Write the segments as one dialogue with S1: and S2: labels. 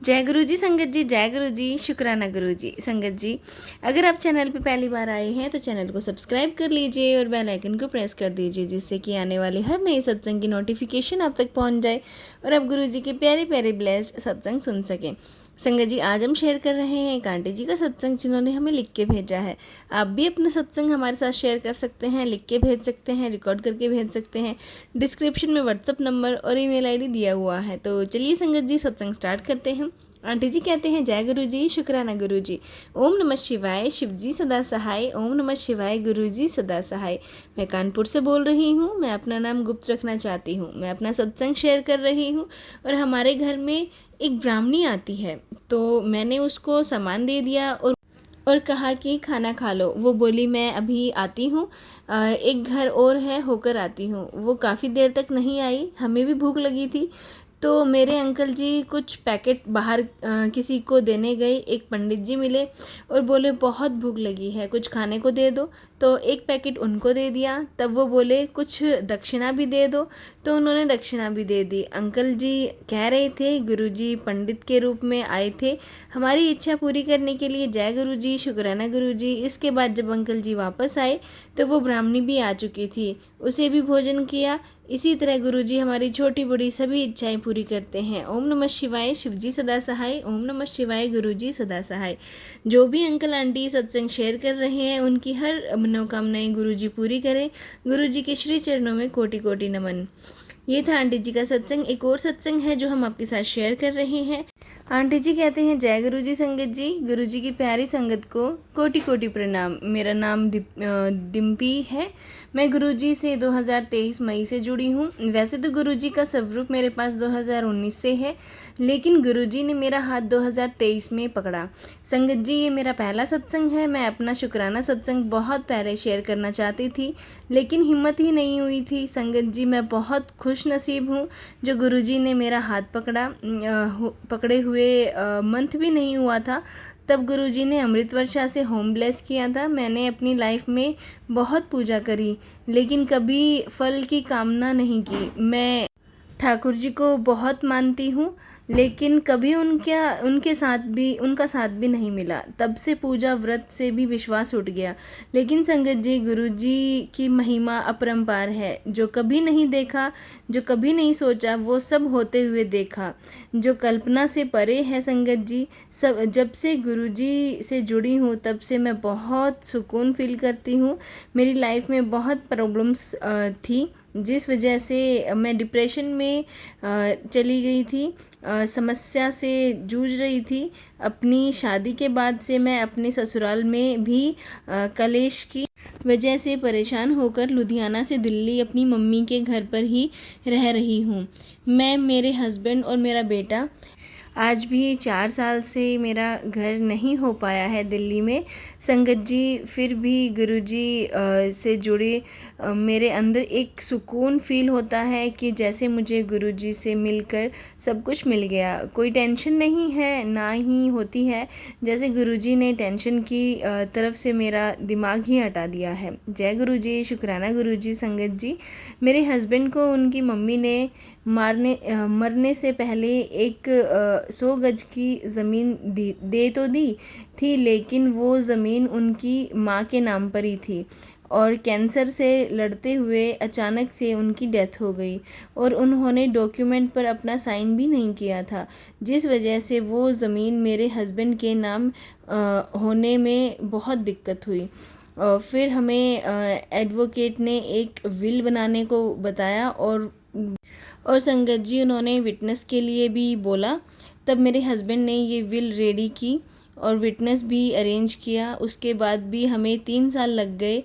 S1: जय गुरु जी संगत जी, जय गुरु जी, शुक्राना गुरु जी। संगत जी, अगर आप चैनल पे पहली बार आए हैं तो चैनल को सब्सक्राइब कर लीजिए और बेल आइकन को प्रेस कर दीजिए, जिससे कि आने वाले हर नए सत्संग की नोटिफिकेशन आप तक पहुंच जाए और आप गुरु जी के प्यारे प्यारे ब्लेस्ड सत्संग सुन सकें। संगत जी, आज हम शेयर कर रहे हैं एक आंटी जी का सत्संग, जिन्होंने हमें लिख के भेजा है। आप भी अपना सत्संग हमारे साथ शेयर कर सकते हैं, लिख के भेज सकते हैं, रिकॉर्ड करके भेज सकते हैं। डिस्क्रिप्शन में व्हाट्सअप नंबर और ईमेल आईडी दिया हुआ है। तो चलिए संगत जी, सत्संग स्टार्ट करते हैं। आंटी जी कहते हैं, जय गुरु जी, शुक्राना गुरु जी। ओम नमः शिवाय, शिव जी सदा सहाय। ओम नमः शिवाय, गुरु जी सदा सहाय। मैं कानपुर से बोल रही हूँ। मैं अपना नाम गुप्त रखना चाहती हूँ। मैं अपना सत्संग शेयर कर रही हूँ और हमारे घर में एक ब्राह्मणी आती है, तो मैंने उसको सामान दे दिया और कहा कि खाना खा लो। वो बोली मैं अभी आती हूँ, एक घर और है, होकर आती हूँ। वो काफ़ी देर तक नहीं आई। हमें भी भूख लगी थी, तो मेरे अंकल जी कुछ पैकेट बाहर किसी को देने गए। एक पंडित जी मिले और बोले बहुत भूख लगी है, कुछ खाने को दे दो। तो एक पैकेट उनको दे दिया। तब वो बोले कुछ दक्षिणा भी दे दो, तो उन्होंने दक्षिणा भी दे दी। अंकल जी कह रहे थे गुरुजी पंडित के रूप में आए थे हमारी इच्छा पूरी करने के लिए। जय गुरु जी, शुक्राना गुरु जी। इसके बाद जब अंकल जी वापस आए तो वो ब्राह्मणी भी आ चुकी थी, उसे भी भोजन किया। इसी तरह गुरुजी हमारी छोटी बड़ी सभी इच्छाएं पूरी करते हैं। ओम नमः शिवाय, शिव जी सदा सहाय। ओम नमः शिवाय, गुरुजी सदा सहाय। जो भी अंकल आंटी सत्संग शेयर कर रहे हैं, उनकी हर मनोकामनाएं गुरुजी पूरी करें। गुरुजी के श्री चरणों में कोटि कोटि नमन। ये था आंटी जी का सत्संग। एक और सत्संग है जो हम आपके साथ शेयर कर रहे हैं। आंटी जी कहते हैं, जय गुरु जी संगत जी। गुरु जी की प्यारी संगत को कोटि कोटि प्रणाम। मेरा नाम डिम्पी है। मैं गुरु जी से 2023 मई से जुड़ी हूँ। वैसे तो गुरु जी का स्वरूप मेरे पास 2019 से है, लेकिन गुरु जी ने मेरा हाथ 2023 में पकड़ा। संगत जी, ये मेरा पहला सत्संग है। मैं अपना शुक्राना सत्संग बहुत पहले शेयर करना चाहती थी, लेकिन हिम्मत ही नहीं हुई थी। संगत जी, मैं बहुत खुश नसीब हूँ जो गुरु जी ने मेरा हाथ पकड़ा। पकड़े हुए मंथ भी नहीं हुआ था, तब गुरुजी ने अमृत वर्षा से होम ब्लेस किया था। मैंने अपनी लाइफ में बहुत पूजा करी, लेकिन कभी फल की कामना नहीं की। मैं ठाकुर जी को बहुत मानती हूँ, लेकिन कभी उनका साथ भी नहीं मिला। तब से पूजा व्रत से भी विश्वास उठ गया। लेकिन संगत जी, गुरु जी की महिमा अपरंपार है। जो कभी नहीं देखा, जो कभी नहीं सोचा, वो सब होते हुए देखा, जो कल्पना से परे है। संगत जी, सब जब से गुरु जी से जुड़ी हूँ, तब से मैं बहुत सुकून फील करती हूँ। मेरी लाइफ में बहुत प्रॉब्लम्स थी, जिस वजह से मैं डिप्रेशन में चली गई थी, समस्या से जूझ रही थी। अपनी शादी के बाद से मैं अपने ससुराल में भी कलेश की वजह से परेशान होकर लुधियाना से दिल्ली अपनी मम्मी के घर पर ही रह रही हूँ। मैं, मेरे हस्बैंड और मेरा बेटा, आज भी 4 साल से मेरा घर नहीं हो पाया है दिल्ली में। संगत जी, फिर भी गुरुजी से जुड़े मेरे अंदर एक सुकून फील होता है कि जैसे मुझे गुरुजी से मिलकर सब कुछ मिल गया। कोई टेंशन नहीं है, ना ही होती है। जैसे गुरुजी ने टेंशन की तरफ से मेरा दिमाग ही हटा दिया है। जय गुरुजी, शुक्राना गुरुजी। संगत जी, मेरे हस्बैंड को उनकी मम्मी ने मरने से पहले एक 100 गज की ज़मीन दे तो दी थी, लेकिन वो ज़मीन उनकी माँ के नाम पर ही थी और कैंसर से लड़ते हुए अचानक से उनकी डेथ हो गई और उन्होंने डॉक्यूमेंट पर अपना साइन भी नहीं किया था, जिस वजह से वो ज़मीन मेरे हस्बैंड के नाम होने में बहुत दिक्कत हुई। फिर हमें एडवोकेट ने एक विल बनाने को बताया और संगत जी, उन्होंने विटनेस के लिए भी बोला। तब मेरे हस्बैंड ने ये विल रेडी की और विटनेस भी अरेंज किया। उसके बाद भी हमें 3 साल लग गए,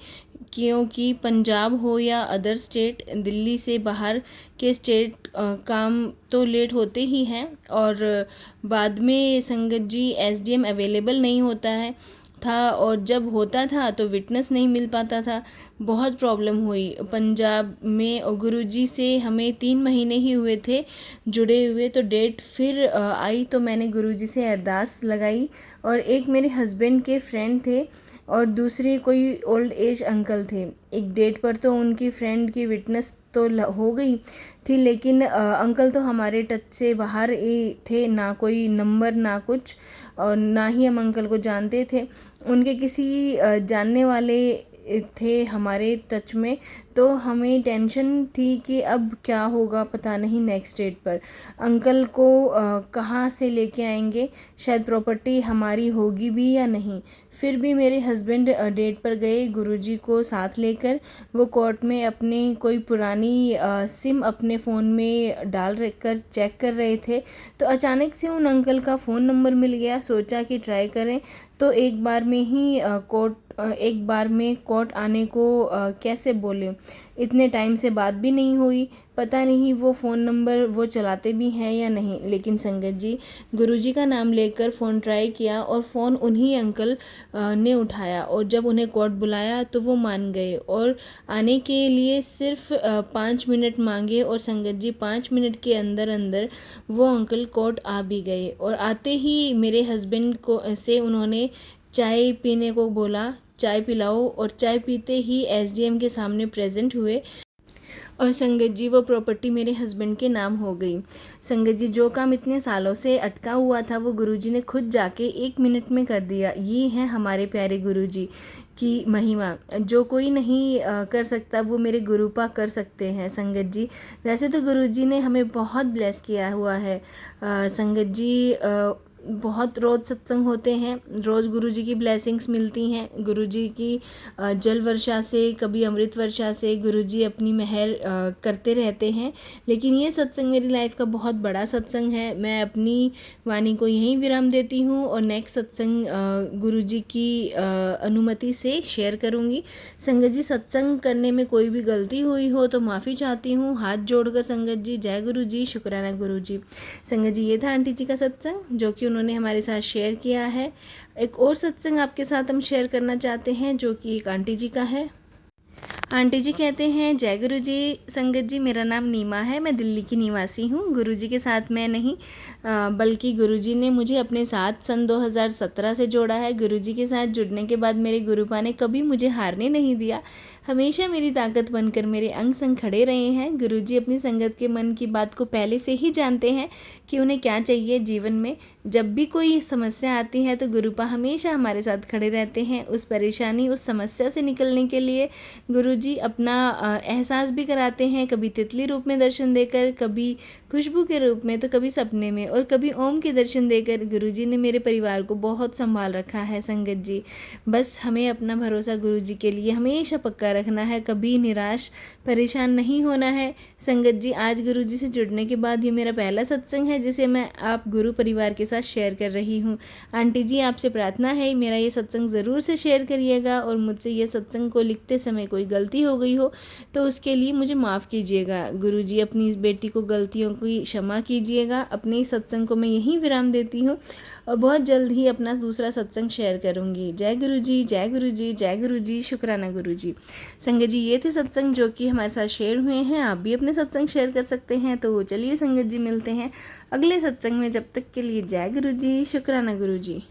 S1: क्योंकि पंजाब हो या अदर स्टेट, दिल्ली से बाहर के स्टेट काम तो लेट होते ही हैं। और बाद में संगत जी, एसडीएम अवेलेबल नहीं होता था और जब होता था तो विटनेस नहीं मिल पाता था। बहुत प्रॉब्लम हुई पंजाब में। और गुरुजी से हमें 3 महीने ही हुए थे जुड़े हुए, तो डेट फिर आई तो मैंने गुरुजी से अरदास लगाई। और एक मेरे हस्बैंड के फ्रेंड थे और दूसरे कोई ओल्ड एज अंकल थे। एक डेट पर तो उनकी फ्रेंड की विटनेस तो हो गई थी, लेकिन अंकल तो हमारे टच से बाहर ही थे, ना कोई नंबर ना कुछ, और ना ही हम अंकल को जानते थे। उनके किसी जानने वाले थे हमारे टच में, तो हमें टेंशन थी कि अब क्या होगा पता नहीं नेक्स्ट डेट पर। अंकल को कहाँ से लेके आएंगे, शायद प्रॉपर्टी हमारी होगी भी या नहीं। फिर भी मेरे हस्बैंड डेट पर गए गुरुजी को साथ लेकर। वो कोर्ट में अपनी कोई पुरानी सिम अपने फ़ोन में डाल कर चेक कर रहे थे, तो अचानक से उन अंकल का फ़ोन नंबर मिल गया। सोचा कि ट्राई करें, तो एक बार में ही कोर्ट आने को कैसे बोले। इतने टाइम से बात भी नहीं हुई, पता नहीं वो फ़ोन नंबर वो चलाते भी हैं या नहीं। लेकिन संगत जी, गुरुजी का नाम लेकर फ़ोन ट्राई किया और फ़ोन उन्हीं अंकल ने उठाया, और जब उन्हें कोर्ट बुलाया तो वो मान गए और आने के लिए सिर्फ 5 मिनट मांगे। और संगत जी, 5 मिनट के अंदर अंदर वो अंकल कोर्ट आ भी गए, और आते ही मेरे हस्बैंड को से उन्होंने चाय पीने को बोला, चाय पिलाओ, और चाय पीते ही एसडीएम के सामने प्रेजेंट हुए, और संगत जी वो प्रॉपर्टी मेरे हस्बैंड के नाम हो गई। संगत जी, जो काम इतने सालों से अटका हुआ था वो गुरुजी ने खुद जाके 1 मिनट में कर दिया। ये है हमारे प्यारे गुरुजी की महिमा। जो कोई नहीं कर सकता वो मेरे गुरुपा कर सकते हैं। संगत जी, वैसे तो गुरुजी ने हमें बहुत ब्लेस किया हुआ है। संगत जी, बहुत रोज़ सत्संग होते हैं, रोज़ गुरुजी की ब्लेसिंग्स मिलती हैं। गुरुजी की जल वर्षा से, कभी अमृत वर्षा से गुरुजी अपनी मेहर करते रहते हैं। लेकिन ये सत्संग मेरी लाइफ का बहुत बड़ा सत्संग है। मैं अपनी वाणी को यहीं विराम देती हूँ और नेक्स्ट सत्संग गुरुजी की अनुमति से शेयर करूँगी। संगत जी, सत्संग करने में कोई भी गलती हुई हो तो माफ़ी चाहती हूँ, हाथ जोड़कर। संगत जी, जय गुरु जी, शुक्राना गुरु जी। संगत जी, ये था आंटी जी का सत्संग जो कि उन्होंने हमारे साथ शेयर किया है। एक और सत्संग आपके साथ हम शेयर करना चाहते हैं जो कि एक आंटी जी का है। आंटी जी कहते हैं, जय गुरु जी। संगत जी, मेरा नाम नीमा है, मैं दिल्ली की निवासी हूँ। गुरुजी के साथ मैं नहीं, बल्कि गुरुजी ने मुझे अपने साथ सन 2017 से जोड़ा है। गुरुजी के साथ जुड़ने के बाद मेरे गुरुपा ने कभी मुझे हारने नहीं दिया, हमेशा मेरी ताकत बनकर मेरे अंग संग खड़े रहे हैं। गुरुजी अपनी संगत के मन की बात को पहले से ही जानते हैं कि उन्हें क्या चाहिए जीवन में। जब भी कोई समस्या आती है तो गुरुपा हमेशा हमारे साथ खड़े रहते हैं। उस परेशानी, उस समस्या से निकलने के लिए गुरुजी अपना एहसास भी कराते हैं, कभी तितली रूप में दर्शन देकर, कभी खुशबू के रूप में, तो कभी सपने में, और कभी ओम के दर्शन देकर। गुरुजी ने मेरे परिवार को बहुत संभाल रखा है। संगत जी, बस हमें अपना भरोसा गुरुजी के लिए हमेशा पक्का रखना है, कभी निराश परेशान नहीं होना है। संगत जी, आज गुरुजी से जुड़ने के बाद ये मेरा पहला सत्संग है जिसे मैं आप गुरु परिवार के साथ शेयर कर रही हूँ। आंटी जी, आपसे प्रार्थना है मेरा ये सत्संग ज़रूर से शेयर करिएगा, और मुझसे ये सत्संग को लिखते समय कोई गलती हो गई हो तो उसके लिए मुझे माफ़ कीजिएगा। गुरुजी, अपनी इस बेटी को गलतियों की क्षमा कीजिएगा। अपने इस सत्संग को मैं यहीं विराम देती हूँ और बहुत जल्द ही अपना दूसरा सत्संग शेयर करूँगी। जय गुरु जी, जय गुरु जी, जय गुरु जी, शुक्राना गुरु जी। संगत जी, ये थे सत्संग जो कि हमारे साथ शेयर हुए हैं। आप भी अपने सत्संग शेयर कर सकते हैं। तो चलिए संगत जी, मिलते हैं अगले सत्संग में। जब तक के लिए जय गुरु जी, शुक्राना गुरु जी।